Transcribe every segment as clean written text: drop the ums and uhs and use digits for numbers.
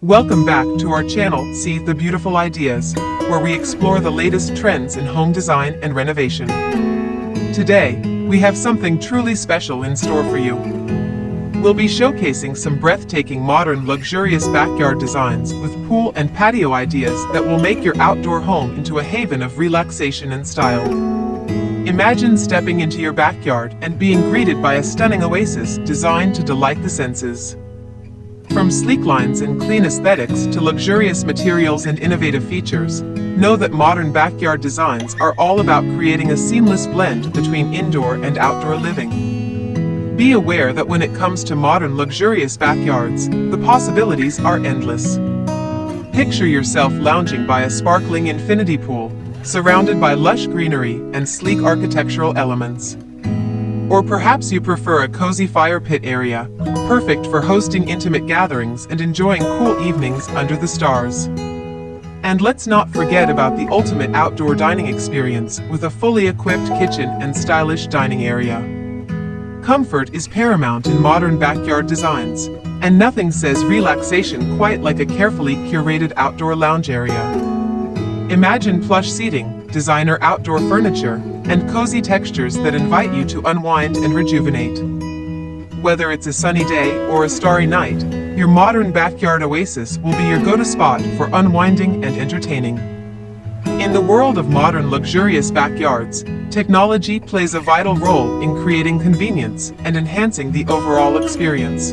Welcome back to our channel, See the Beautiful Ideas, where we explore the latest trends in home design and renovation. Today, we have something truly special in store for you. We'll be showcasing some breathtaking modern luxurious backyard designs with pool and patio ideas that will make your outdoor home into a haven of relaxation and style. Imagine stepping into your backyard and being greeted by a stunning oasis designed to delight the senses. From sleek lines and clean aesthetics to luxurious materials and innovative features, know that modern backyard designs are all about creating a seamless blend between indoor and outdoor living. Be aware that when it comes to modern luxurious backyards, the possibilities are endless. Picture yourself lounging by a sparkling infinity pool, surrounded by lush greenery and sleek architectural elements. Or perhaps you prefer a cozy fire pit area, perfect for hosting intimate gatherings and enjoying cool evenings under the stars. And let's not forget about the ultimate outdoor dining experience with a fully equipped kitchen and stylish dining area. Comfort is paramount in modern backyard designs, and nothing says relaxation quite like a carefully curated outdoor lounge area. Imagine plush seating, designer outdoor furniture, and cozy textures that invite you to unwind and rejuvenate. Whether it's a sunny day or a starry night, your modern backyard oasis will be your go-to spot for unwinding and entertaining. In the world of modern luxurious backyards, technology plays a vital role in creating convenience and enhancing the overall experience.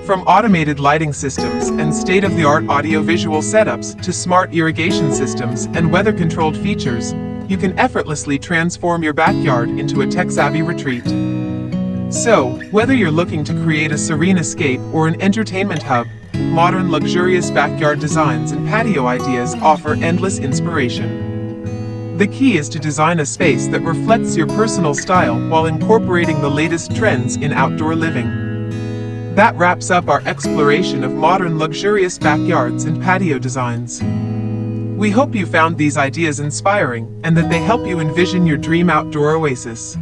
From automated lighting systems and state-of-the-art audio-visual setups to smart irrigation systems and weather-controlled features, you can effortlessly transform your backyard into a tech-savvy retreat. So, whether you're looking to create a serene escape or an entertainment hub, modern luxurious backyard designs and patio ideas offer endless inspiration. The key is to design a space that reflects your personal style while incorporating the latest trends in outdoor living. That wraps up our exploration of modern luxurious backyards and patio designs. We hope you found these ideas inspiring and that they help you envision your dream outdoor oasis.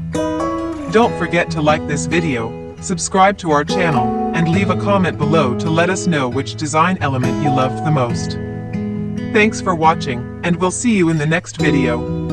Don't forget to like this video, subscribe to our channel, and leave a comment below to let us know which design element you loved the most. Thanks for watching, and we'll see you in the next video.